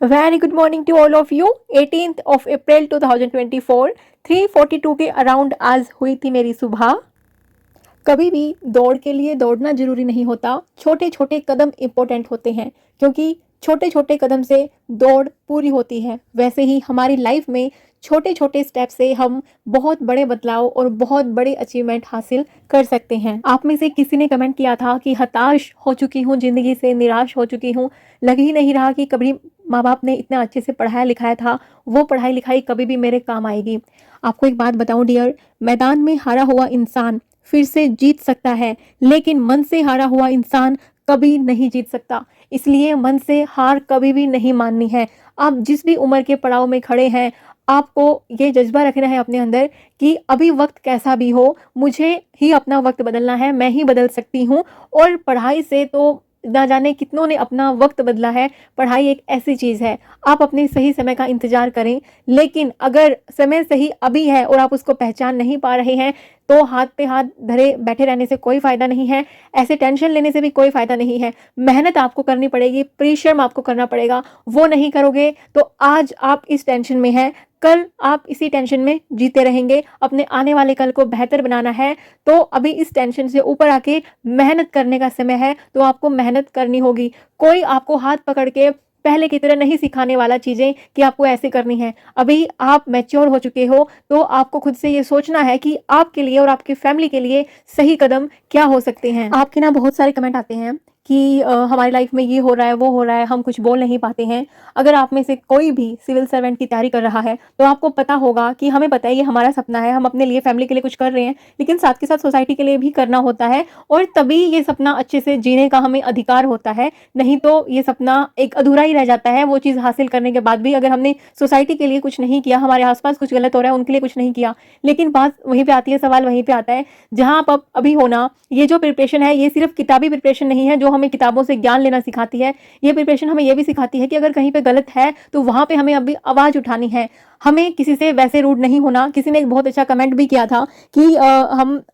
Very good morning to all of you. 18th of April 2024 3:42 के around आज हुई थी मेरी सुबह। कभी भी दौड़ के लिए दौड़ना जरूरी नहीं होता, छोटे छोटे कदम इम्पोर्टेंट होते हैं, क्योंकि छोटे छोटे कदम से दौड़ पूरी होती है। वैसे ही हमारी लाइफ में छोटे छोटे स्टेप से हम बहुत बड़े बदलाव और बहुत बड़े अचीवमेंट हासिल कर सकते हैं। आप में से किसी ने कमेंट किया था कि हताश हो चुकी हूँ, ज़िंदगी से निराश हो चुकी हूँ, लग ही नहीं रहा कि कभी माँ बाप ने इतना अच्छे से पढ़ाया लिखाया था, वो पढ़ाई लिखाई कभी भी मेरे काम आएगी। आपको एक बात बताऊं डियर, मैदान में हारा हुआ इंसान फिर से जीत सकता है, लेकिन मन से हारा हुआ इंसान कभी नहीं जीत सकता। इसलिए मन से हार कभी भी नहीं माननी है। आप जिस भी उम्र के पड़ाव में खड़े हैं, आपको ये जज्बा रखना है अपने अंदर कि अभी वक्त कैसा भी हो, मुझे ही अपना वक्त बदलना है, मैं ही बदल सकती हूँ। और पढ़ाई से तो ना जाने कितनों ने अपना वक्त बदला है। पढ़ाई एक ऐसी चीज़ है, आप अपने सही समय का इंतजार करें, लेकिन अगर समय सही अभी है और आप उसको पहचान नहीं पा रहे हैं, तो हाथ पे हाथ धरे बैठे रहने से कोई फ़ायदा नहीं है, ऐसे टेंशन लेने से भी कोई फ़ायदा नहीं है। मेहनत आपको करनी पड़ेगी, परिश्रम आपको करना पड़ेगा। वो नहीं करोगे तो आज आप इस टेंशन में हैं, कल आप इसी टेंशन में जीते रहेंगे। अपने आने वाले कल को बेहतर बनाना है, तो अभी इस टेंशन से ऊपर आके मेहनत करने का समय है, तो आपको मेहनत करनी होगी। कोई आपको हाथ पकड़ के पहले की तरह नहीं सिखाने वाला चीज़ें कि आपको ऐसे करनी है। अभी आप मैच्योर हो चुके हो, तो आपको खुद से ये सोचना है कि आपके लिए और आपकी फैमिली के लिए सही कदम क्या हो सकते हैं। आपके ना बहुत सारे कमेंट आते हैं कि हमारी लाइफ में ये हो रहा है, वो हो रहा है, हम कुछ बोल नहीं पाते हैं। अगर आप में से कोई भी सिविल सर्वेंट की तैयारी कर रहा है, तो आपको पता होगा कि हमें पता है ये हमारा सपना है, हम अपने लिए, फैमिली के लिए कुछ कर रहे हैं, लेकिन साथ के साथ सोसाइटी के लिए भी करना होता है, और तभी ये सपना अच्छे से जीने का हमें अधिकार होता है। नहीं तो ये सपना एक अधूरा ही रह जाता है। वो चीज़ हासिल करने के बाद भी अगर हमने सोसाइटी के लिए कुछ नहीं किया, हमारे आसपास कुछ गलत हो रहा है, उनके लिए कुछ नहीं किया, लेकिन बात वहीं पे आती है, सवाल वहीं पे आता है जहाँ आप अब अभी हो ना, ये जो प्रिपरेशन है, ये सिर्फ किताबी प्रिपरेशन नहीं है जो हमें किताबों से ज्ञान लेना सिखाती है। ये प्रिपरेशन हमें ये भी सिखाती है कि अगर कहीं पे गलत है तो वहाँ पे हमें अभी आवाज़ उठानी है। हमें किसी से वैसे रूड नहीं होना। किसी ने एक बहुत अच्छा कमेंट भी किया था कि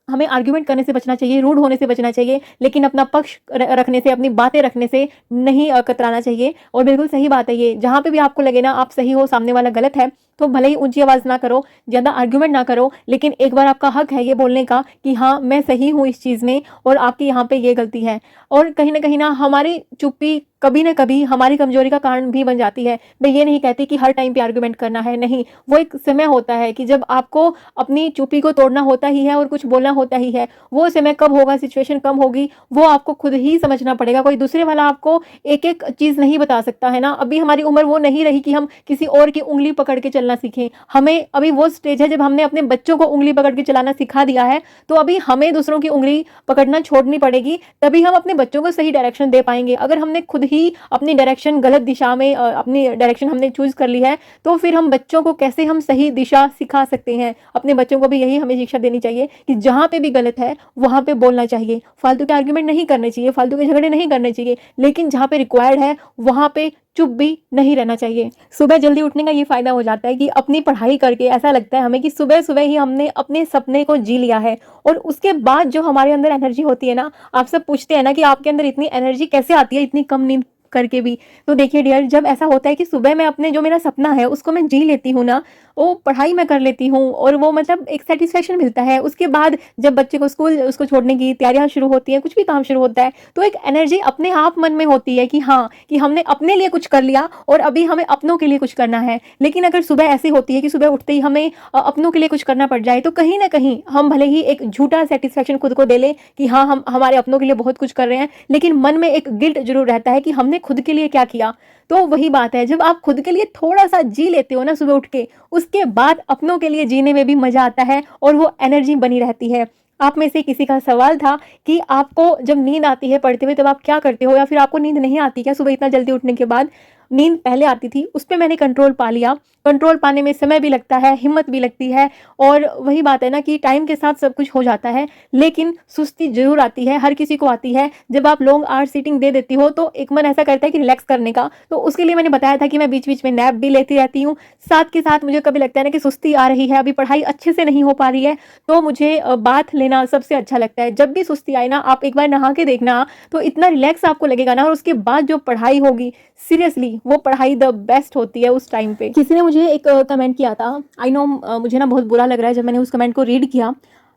हमें आर्ग्यूमेंट करने से बचना चाहिए, रूड होने से बचना चाहिए, लेकिन अपना पक्ष रखने से, अपनी बातें रखने से नहीं कतराना चाहिए। और बिल्कुल सही बात है ये। जहाँ पे भी आपको लगे ना आप सही हो, सामने वाला गलत है, तो भले ही ऊंची आवाज़ ना करो, ज़्यादा आर्ग्यूमेंट ना करो, लेकिन एक बार आपका हक है ये बोलने का कि हाँ मैं सही हूँ इस चीज़ में और आपकी यहाँ पे ये गलती है। और कहीं ना हमारी चुप्पी कभी ना कभी हमारी कमजोरी का कारण भी बन जाती है। मैं ये नहीं कहती कि हर टाइम पे आर्गुमेंट करना है, नहीं। वो एक समय होता है कि जब आपको अपनी चुप्पी को तोड़ना होता ही है और कुछ बोलना होता ही है। वो समय कब होगा, सिचुएशन कब होगी, वो आपको खुद ही समझना पड़ेगा। कोई दूसरे वाला आपको एक एक चीज़ नहीं बता सकता है ना। अभी हमारी उम्र वो नहीं रही कि हम किसी और की उंगली पकड़ के चलना सीखें। हमें अभी वो स्टेज है जब हमने अपने बच्चों को उंगली पकड़ के चलाना सिखा दिया है, तो अभी हमें दूसरों की उंगली पकड़ना छोड़नी पड़ेगी, तभी हम अपने बच्चों को सही डायरेक्शन दे पाएंगे। अगर हमने खुद ही अपनी डायरेक्शन गलत दिशा में अपनी डायरेक्शन हमने चूज कर ली है, तो फिर हम बच्चों को कैसे हम सही दिशा सिखा सकते हैं। अपने बच्चों को भी यही हमें शिक्षा देनी चाहिए कि जहाँ पे भी गलत है वहाँ पे बोलना चाहिए, फालतू के आर्ग्यूमेंट नहीं करने चाहिए, फालतू के झगड़े नहीं करने चाहिए, लेकिन जहाँ पे रिक्वायर्ड है वहाँ पे चुप भी नहीं रहना चाहिए। सुबह जल्दी उठने का ये फायदा हो जाता है कि अपनी पढ़ाई करके ऐसा लगता है हमें कि सुबह सुबह ही हमने अपने सपने को जी लिया है। और उसके बाद जो हमारे अंदर एनर्जी होती है ना, आप सब पूछते हैं ना कि आपके अंदर इतनी एनर्जी कैसे आती है इतनी कम नींद करके भी। तो देखिए डियर, जब ऐसा होता है कि सुबह मैं अपने जो मेरा सपना है उसको मैं जी लेती हूँ ना, वो पढ़ाई में कर लेती हूँ और वो मतलब एक सेटिस्फेक्शन मिलता है। उसके बाद जब बच्चे को स्कूल उसको छोड़ने की तैयारियां शुरू होती हैं, कुछ भी काम शुरू होता है, तो एक एनर्जी अपने आप मन में होती है कि हाँ, कि हमने अपने लिए कुछ कर लिया और अभी हमें अपनों के लिए कुछ करना है। लेकिन अगर सुबह ऐसी होती है कि सुबह उठते ही हमें अपनों के लिए कुछ करना पड़ जाए, तो कहीं ना कहीं हम भले ही एक झूठा सेटिस्फेक्शन खुद को दे लें कि हाँ हम हमारे अपनों के लिए बहुत कुछ कर रहे हैं, लेकिन मन में एक गिल्ट जरूर रहता है कि हमने खुद के लिए क्या किया। तो वही बात है, जब आप खुद के लिए थोड़ा सा जी लेते हो ना सुबह उठ के, उसके बाद अपनों के लिए जीने में भी मजा आता है और वो एनर्जी बनी रहती है। आप में से किसी का सवाल था कि आपको जब नींद आती है पढ़ते हुए तब आप क्या करते हो, या फिर आपको नींद नहीं आती क्या सुबह इतना जल्दी उठने के बाद। नींद पहले आती थी, उस पर मैंने कंट्रोल पा लिया। कंट्रोल पाने में समय भी लगता है, हिम्मत भी लगती है, और वही बात है ना कि टाइम के साथ सब कुछ हो जाता है, लेकिन सुस्ती जरूर आती है, हर किसी को आती है। जब आप लॉन्ग आवर सीटिंग दे देती हो तो एक मन ऐसा करता है कि रिलैक्स करने का, तो उसके लिए मैंने बताया था कि मैं बीच बीच में नैप भी लेती रहती हूँ। साथ के साथ मुझे कभी लगता है ना कि सुस्ती आ रही है, अभी पढ़ाई अच्छे से नहीं हो पा रही है, तो मुझे बाथ लेना सबसे अच्छा लगता है। जब भी सुस्ती आए ना, आप एक बार नहा के देखना, तो इतना रिलैक्स आपको लगेगा ना, और उसके बाद जो पढ़ाई होगी सीरियसली वो पढ़ाई द बेस्ट होती है उस टाइम पे। किसी ने मुझे एक कमेंट किया था, आई नो मुझे ना बहुत बुरा लग रहा है जब मैंने उस कमेंट को रीड किया,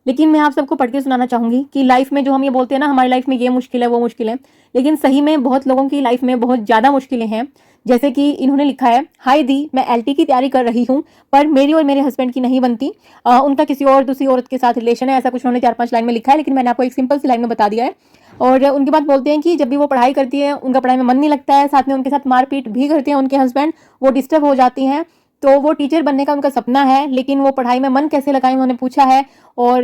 लेकिन मैं आप सबको पढ़ के सुनाना चाहूँगी कि लाइफ में जो हम ये बोलते हैं ना हमारी लाइफ में ये मुश्किल है वो मुश्किल है, लेकिन सही में बहुत लोगों की लाइफ में बहुत ज़्यादा मुश्किलें हैं। जैसे कि इन्होंने लिखा है, हाय दी, मैं एलटी की तैयारी कर रही हूँ पर मेरी और मेरे हस्बैंड की नहीं बनती। उनका किसी और दूसरी औरत के साथ रिलेशन है, ऐसा कुछ उन्होंने 4-5 लाइन में लिखा है, लेकिन मैंने आपको एक सिंपल सी लाइन में बता दिया है। और उनके बाद बोलते हैं कि जब भी वो पढ़ाई करती है उनका पढ़ाई में मन नहीं लगता है, साथ में उनके साथ मारपीट भी करते हैं उनके हस्बैंड, वो डिस्टर्ब हो जाती हैं। तो वो टीचर बनने का उनका सपना है, लेकिन वो पढ़ाई में मन कैसे लगाएं उन्होंने पूछा है। और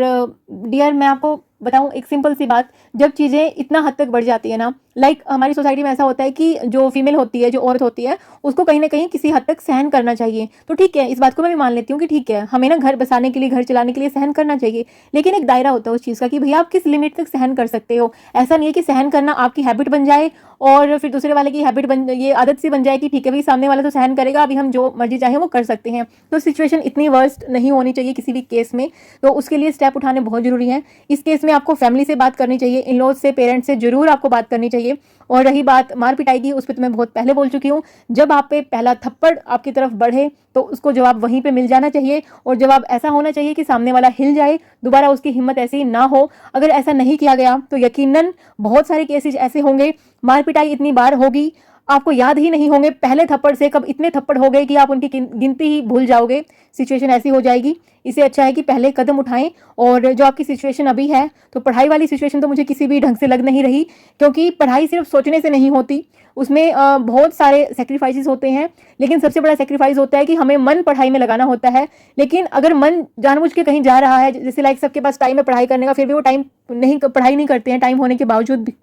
डियर मैं आपको बताऊं एक सिंपल सी बात, जब चीज़ें इतना हद तक बढ़ जाती है ना, लाइक हमारी सोसाइटी में ऐसा होता है कि जो फीमेल होती है, जो औरत होती है, उसको कहीं ना कहीं किसी हद तक सहन करना चाहिए। तो ठीक है, इस बात को मैं भी मान लेती हूँ कि ठीक है, हमें ना घर बसाने के लिए, घर चलाने के लिए सहन करना चाहिए, लेकिन एक दायरा होता है उस चीज़ का कि भैया आप किस लिमिट तक सहन कर सकते हो। ऐसा नहीं है कि सहन करना आपकी हैबिट बन जाए और फिर दूसरे वाले की हैबिट बन, ये आदत सी बन जाए कि ठीक है भाई सामने वाला तो सहन करेगा, अभी हम जो मर्जी चाहें वो कर सकते हैं। तो सिचुएशन इतनी वर्स्ट नहीं होनी चाहिए किसी भी केस में, तो उसके लिए स्टेप उठाने बहुत जरूरी है। इस केस में आपको फैमिली से बात करनी चाहिए, इन लॉज से, पेरेंट्स से जरूर आपको बात करनी चाहिए। और रही बात मार पिटाई की, उस पर तो मैं बहुत पहले बोल चुकी हूँ, जब आप पे पहला थप्पड़ आपकी तरफ बढ़े तो उसको जवाब वहीं पे मिल जाना चाहिए, और जवाब ऐसा होना चाहिए कि सामने वाला हिल जाए, दोबारा उसकी हिम्मत ऐसी ना हो। अगर ऐसा नहीं किया गया तो यकीनन बहुत सारे केसेस ऐसे होंगे, मार पिटाई इतनी बार होगी आपको याद ही नहीं होंगे पहले थप्पड़ से कब इतने थप्पड़ हो गए कि आप उनकी गिनती ही भूल जाओगे। सिचुएशन ऐसी हो जाएगी। इससे अच्छा है कि पहले कदम उठाएं। और जो आपकी सिचुएशन अभी है, तो पढ़ाई वाली सिचुएशन तो मुझे किसी भी ढंग से लग नहीं रही, क्योंकि पढ़ाई सिर्फ सोचने से नहीं होती, उसमें बहुत सारे सेक्रीफाइसेस होते हैं। लेकिन सबसे बड़ा सेक्रीफाइस होता है कि हमें मन पढ़ाई में लगाना होता है। लेकिन अगर मन जानबूझ के कहीं जा रहा है, जैसे लाइक सबके पास टाइम है पढ़ाई करने का, फिर भी वो टाइम नहीं, पढ़ाई नहीं करते हैं टाइम होने के बावजूद भी,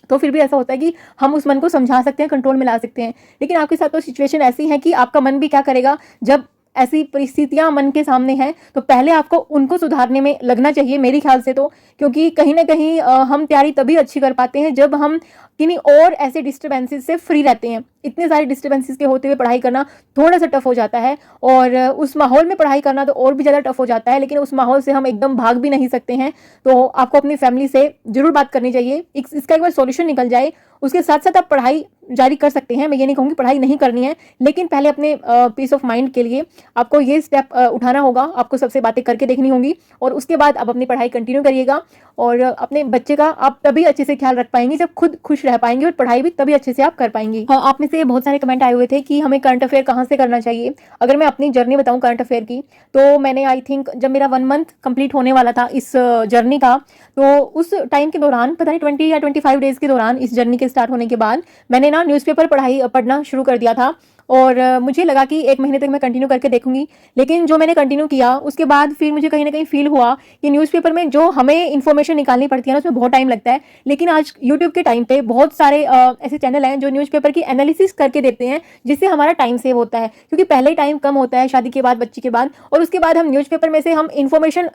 तो फिर भी ऐसा होता है कि हम उस मन को समझा सकते हैं, कंट्रोल में ला सकते हैं। लेकिन आपके साथ तो सिचुएशन ऐसी है कि आपका मन भी क्या करेगा जब ऐसी परिस्थितियां मन के सामने हैं, तो पहले आपको उनको सुधारने में लगना चाहिए मेरे ख्याल से तो। क्योंकि कहीं ना कहीं हम तैयारी तभी अच्छी कर पाते हैं जब हम किन्हीं और ऐसे डिस्टर्बेंसेस से फ्री रहते हैं। इतने सारे डिस्टर्बेंसेस के होते हुए पढ़ाई करना थोड़ा सा टफ हो जाता है, और उस माहौल में पढ़ाई करना तो और भी ज़्यादा टफ हो जाता है। लेकिन उस माहौल से हम एकदम भाग भी नहीं सकते हैं, तो आपको अपनी फैमिली से जरूर बात करनी चाहिए। इसका एक बार सॉल्यूशन निकल जाए, उसके साथ साथ आप पढ़ाई जारी कर सकते हैं। मैं ये नहीं कहूँगी पढ़ाई नहीं करनी है, लेकिन पहले अपने पीस ऑफ माइंड के लिए आपको ये स्टेप उठाना होगा। आपको सबसे बातें करके देखनी होंगी, और उसके बाद आप अपनी पढ़ाई कंटिन्यू करिएगा। और अपने बच्चे का आप तभी अच्छे से ख्याल रख पाएंगे जब खुद खुश रह पाएंगे, और पढ़ाई भी तभी अच्छे से आप कर पाएंगे। हाँ, आप में से बहुत सारे कमेंट आए हुए थे कि हमें करंट अफेयर कहाँ से करना चाहिए। अगर मैं अपनी जर्नी बताऊँ करंट अफेयर की, तो मैंने आई थिंक जब मेरा 1 मंथ कंप्लीट होने वाला था इस जर्नी का, तो उस टाइम के दौरान, पता नहीं 20 या 25 डेज के दौरान, इस जर्नी के स्टार्ट होने के बाद मैंने ना न्यूज़पेपर पढ़ना शुरू कर दिया था। और मुझे लगा कि 1 महीने तक मैं कंटिन्यू करके देखूंगी। लेकिन जो मैंने कंटिन्यू किया उसके बाद फिर मुझे कहीं ना कहीं फील हुआ कि न्यूज़पेपर में जो हमें इन्फॉर्मेशन निकालनी पड़ती है ना, उसमें बहुत टाइम लगता है। लेकिन आज यूट्यूब के टाइम पे बहुत सारे ऐसे चैनल हैं जो न्यूज़पेपर की एनालिसिस करके देते हैं, जिससे हमारा टाइम सेव होता है। क्योंकि पहले टाइम कम होता है शादी के बाद, बच्चे के बाद, और उसके बाद हम न्यूज़पेपर में से हम इन्फॉर्मेशन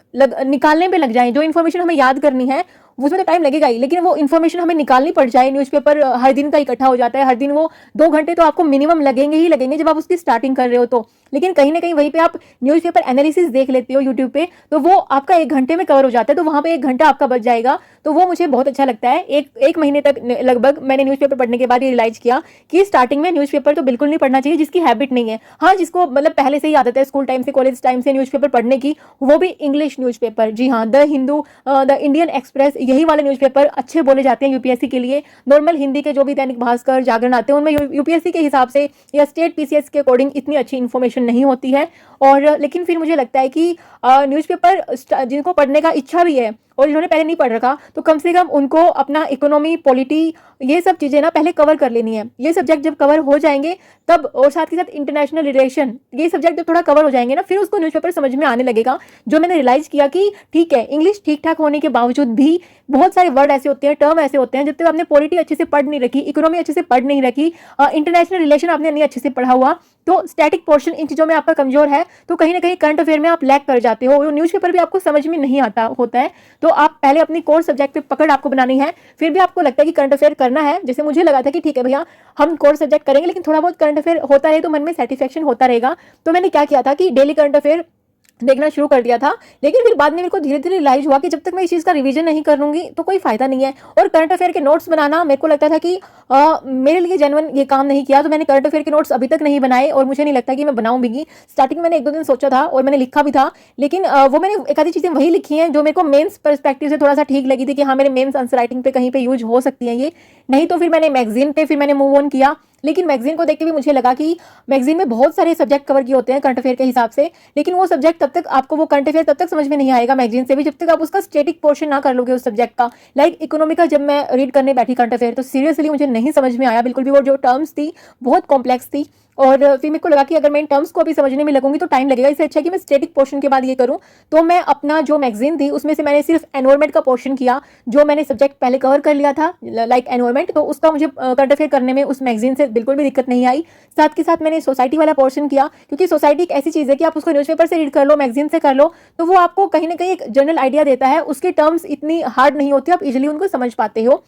निकालने पर लग जाएं। जो इन्फॉर्मेशन हमें याद करनी है उसमें तो टाइम लगेगा ही, लेकिन वो इन्फॉर्मेशन हमें निकालनी पड़ जाए। न्यूज़पेपर हर दिन का इकट्ठा हो जाता है, हर दिन वो 2 घंटे तो आपको मिनिमम लगेंगे ही लगेंगे जब आप उसकी स्टार्टिंग कर रहे हो तो। लेकिन कहीं ना कहीं वहीं पे आप न्यूज़पेपर एनालिसिस देख लेते हो यूट्यूब पे, तो वो आपका 1 घंटे में कवर हो जाता है, तो वहाँ पे 1 घंटा आपका बच जाएगा। तो वो मुझे बहुत अच्छा लगता है। एक महीने तक लगभग मैंने न्यूज़पेपर पढ़ने के बाद ये रियलाइज किया कि स्टार्टिंग में न्यूज़पेपर तो बिल्कुल नहीं पढ़ना चाहिए जिसकी हैबिट नहीं है। हाँ, जिसको मतलब पहले से ही आदत है स्कूल टाइम से, कॉलेज टाइम से न्यूज़पेपर पढ़ने की, वो भी इंग्लिश न्यूज़पेपर। जी हाँ, the Hindu, the Indian express, यही वाले न्यूज़पेपर अच्छे बोले जाते हैं यूपीएससी के लिए। नॉर्मल हिंदी के जो भी दैनिक भास्कर, जागरण आते हैं, उनमें यूपीएससी के हिसाब से या स्टेट पीसीएस के अकॉर्डिंग इतनी अच्छी इन्फॉर्मेशन नहीं होती है। और लेकिन फिर मुझे लगता है कि न्यूज़पेपर जिनको पढ़ने का इच्छा भी है और जिन्होंने पहले नहीं पढ़ रखा, तो कम से कम उनको अपना इकोनॉमी, पॉलिटी, ये सब चीज़ें ना पहले कवर कर लेनी है। ये सब्जेक्ट जब कवर हो जाएंगे तब, और साथ के साथ इंटरनेशनल रिलेशन, ये सब्जेक्ट जब थोड़ा कवर हो जाएंगे ना, फिर उसको न्यूज़पेपर समझ में आने लगेगा। जो मैंने रियलाइज़ किया कि ठीक है, इंग्लिश ठीक ठाक होने के बावजूद भी बहुत सारे वर्ड ऐसे होते हैं, टर्म ऐसे होते हैं, जब तक आपने पॉलिटी अच्छे से पढ़ नहीं रखी, इकोनॉमी अच्छे से पढ़ नहीं रखी, इंटरनेशनल रिलेशन आपने नहीं अच्छे से पढ़ा हुआ, तो स्टैटिक पोर्शन इन चीज़ों में आपका कमजोर है, तो कहीं ना कहीं करंट अफेयर में आप लैग कर जाते हो, न्यूज़पेपर भी आपको समझ में नहीं आता होता है। तो आप पहले अपनी कोर सब्जेक्ट पे पकड़ आपको बनानी है। फिर भी आपको लगता है कि करंट अफेयर करना है, जैसे मुझे लगा था कि ठीक है भैया हम कोर सब्जेक्ट करेंगे, लेकिन थोड़ा बहुत करंट अफेयर होता रहे तो मन में सेटिस्फेक्शन होता रहेगा। तो मैंने क्या किया था कि डेली करंट अफेयर देखना शुरू कर दिया था। लेकिन फिर बाद में मेरे को धीरे-धीरे रियलाइज़ हुआ कि जब तक मैं इस चीज़ का रिवीजन नहीं कर लूँगी तो कोई फ़ायदा नहीं है। और करंट अफेयर के नोट्स बनाना मेरे को लगता था कि मेरे लिए जेन्युइन ये काम नहीं किया, तो मैंने करंट अफेयर के नोट्स अभी तक नहीं बनाए और मुझे नहीं लगता कि मैं बनाऊँ भी। स्टार्टिंग में मैंने 1-2 दिन सोचा था और मैंने लिखा भी था, लेकिन वो मैंने एक आधी चीज़ें वही लिखी हैं जो मेरे को मेंस पर्सपेक्टिव से थोड़ा-सा ठीक लगी थी कि हाँ, मेरे मेंस आंसर राइटिंग पे कहीं पे यूज़ हो सकती हैं ये। नहीं तो फिर मैंने मैगज़ीन पे फिर मैंने मूव ऑन किया। लेकिन मैगज़ीन को देख के भी मुझे लगा कि मैगज़ीन में बहुत सारे सब्जेक्ट कवर किए होते हैं करंट अफेयर के हिसाब से, लेकिन वो सब्जेक्ट तब तक आपको वो करंट अफेयर तब तक समझ में नहीं आएगा मैगज़ीन से भी जब तक आप उसका स्टैटिक पोर्शन ना कर लोगे उस सब्जेक्ट का। लाइक इकोनॉमी का जब मैं रीड करने बैठी करंट अफेयर तो सीरियसली मुझे नहीं समझ में आया बिल्कुल भी। वो जो टर्म्स थी बहुत कॉम्प्लेक्स थी और फिर मेरे को लगा कि अगर मैं इन टर्म्स को अभी समझने में लगूंगी तो टाइम लगेगा, इससे अच्छा है कि मैं स्टैटिक पोर्शन के बाद ये करूं। तो मैं अपना जो मैगज़ीन थी उसमें से मैंने सिर्फ एनवायरनमेंट का पोर्शन किया, जो मैंने सब्जेक्ट पहले कवर कर लिया था लाइक एनवायरनमेंट, तो उसका मुझे करंट अफेयर करने में उस मैगज़ीन से बिल्कुल भी दिक्कत नहीं आई। साथ के साथ मैंने सोसाइटी वाला पोर्शन किया, क्योंकि सोसाइटी एक ऐसी चीज़ है कि आप उसको न्यूज़पेपर से रीड कर लो, मैगज़ीन से कर लो, तो वो आपको कहीं ना कहीं एक जनरल आइडिया देता है। उसके टर्म्स इतनी हार्ड नहीं होती, आप इजिली उनको समझ पाते हो।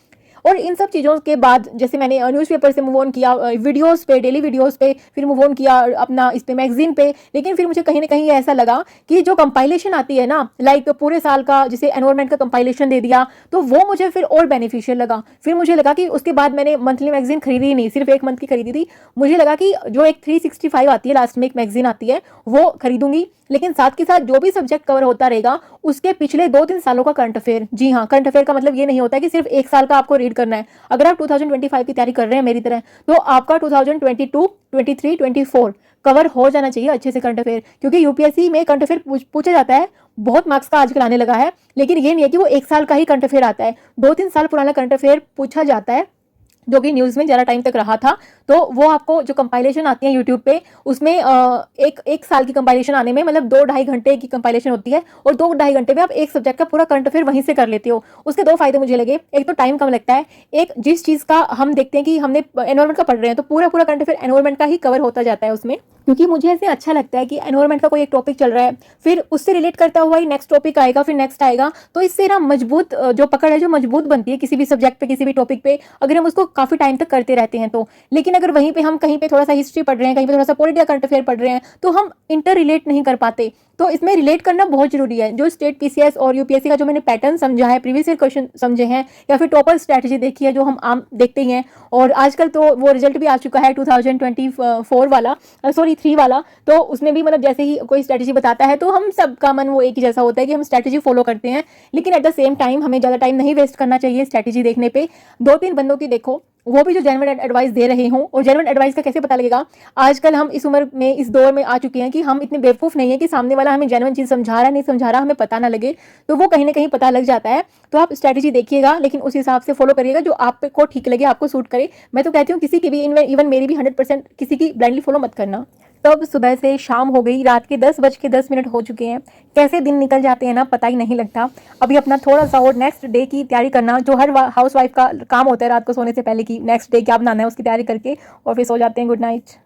और इन सब चीज़ों के बाद जैसे मैंने न्यूज़पेपर से मूव ऑन किया वीडियोस पे, डेली वीडियोस पे, फिर मूव ऑन किया अपना इस पे मैगज़ीन पे। लेकिन फिर मुझे कहीं ना कहीं ऐसा लगा कि जो कंपाइलेशन आती है ना, लाइक पूरे साल का जैसे एनवायरनमेंट का कंपाइलेशन दे दिया, तो वो मुझे फिर और बेनिफिशियल लगा। फिर मुझे लगा कि उसके बाद मैंने मंथली मैगज़ीन खरीदी ही नहीं, सिर्फ 1 मंथ की खरीदी थी। मुझे लगा कि जो एक 365 आती है लास्ट में एक मैगज़ीन आती है वो खरीदूंगी, लेकिन साथ के साथ जो भी सब्जेक्ट कवर होता रहेगा उसके पिछले 2-3 सालों का करंट अफेयर। जी हाँ, करंट अफेयर का मतलब ये नहीं होता है कि सिर्फ 1 साल का आपको रीड करना है। अगर आप 2025 की तैयारी कर रहे हैं मेरी तरह, तो आपका 2022, 23, 24 कवर हो जाना चाहिए अच्छे से करंट अफेयर, क्योंकि यूपीएससी में करंट अफेयर पूछा जाता है। बहुत मार्क्स का आजकल आने लगा है, लेकिन ये नहीं है कि वो 1 साल का ही करंट अफेयर आता है, 2-3 साल पुराना करंट अफेयर पूछा जाता है, जो कि न्यूज़ में ज़्यादा टाइम तक रहा था। तो वो आपको जो कंपाइलेशन आती है यूट्यूब पे, उसमें एक साल की कंपाइलेशन आने में मतलब 2-2.5 घंटे की कंपाइलेशन होती है, और 2-2.5 घंटे में आप एक सब्जेक्ट का पूरा करंट अफेयर वहीं से कर लेते हो। उसके 2 फायदे मुझे लगे, एक तो टाइम कम लगता है, एक जिस चीज़ का हम देखते हैं कि हमने एनवायरनमेंट का पढ़ रहे हैं तो पूरा पूरा करंट अफेयर एनवायरनमेंट का ही कवर होता जाता है उसमें, क्योंकि मुझे ऐसे अच्छा लगता है कि एनवायरनमेंट का कोई एक टॉपिक चल रहा है, फिर उससे रिलेट करता हुआ ही नेक्स्ट टॉपिक आएगा, फिर नेक्स्ट आएगा, तो इससे ना मजबूत जो पकड़ है जो मजबूत बनती है किसी भी सब्जेक्ट पे, किसी भी टॉपिक पे, अगर हम उसको काफ़ी टाइम तक करते रहते हैं तो। लेकिन अगर वहीं पे हम कहीं पे थोड़ा सा हिस्ट्री पढ़ रहे हैं, कहीं पे थोड़ा सा पॉलिटिकल करंट अफेयर पढ़ रहे हैं, तो हम इंटर रिलेट नहीं कर पाते। तो इसमें रिलेट करना बहुत जरूरी है। जो स्टेट पीसीएस और यूपीएससी का जो मैंने पैटर्न समझा है, प्रीवियस ईयर क्वेश्चन समझे हैं, या फिर टॉपर स्ट्रैटेजी देखी है जो हम आम देखते ही हैं, और आजकल तो वो रिजल्ट भी आ चुका है 2024 वाला, सॉरी 3 वाला, तो उसमें भी मतलब जैसे ही कोई स्ट्रैटेजी बताता है तो हम सबका मन वो एक ही जैसा होता है कि हम स्ट्रैटेजी फॉलो करते हैं। लेकिन एट द सेम टाइम हमें ज़्यादा टाइम नहीं वेस्ट करना चाहिए स्ट्रैटेजी देखने पे। 2-3 बंदों की देखो, वो भी जो जेन्युइन एडवाइस दे रहे हों, और जेन्युइन एडवाइस का कैसे पता लगेगा? आजकल हम इस उम्र में, इस दौर में आ चुके हैं कि हम इतने बेवकूफ़ नहीं है कि सामने वाला हमें जेन्युइन चीज़ समझा रहा है नहीं समझा रहा हमें पता ना लगे, तो वो कहीं ना कहीं पता लग जाता है। तो आप स्ट्रैटेजी देखिएगा, लेकिन उस हिसाब से फॉलो करिएगा जो आपको ठीक लगे, आपको सूट करे। मैं तो कहती हूँ किसी की भी, इवन मेरी भी 100% किसी की ब्लाइंडली फॉलो मत करना। तो अब सुबह से शाम हो गई, रात के 10:10 हो चुके हैं। कैसे दिन निकल जाते हैं ना, पता ही नहीं लगता। अभी अपना थोड़ा सा और नेक्स्ट डे की तैयारी करना, जो हर हाउस वाइफ का काम होता है रात को सोने से पहले, की नेक्स्ट डे क्या बनाना है उसकी तैयारी करके और फिर सो जाते हैं। Good night.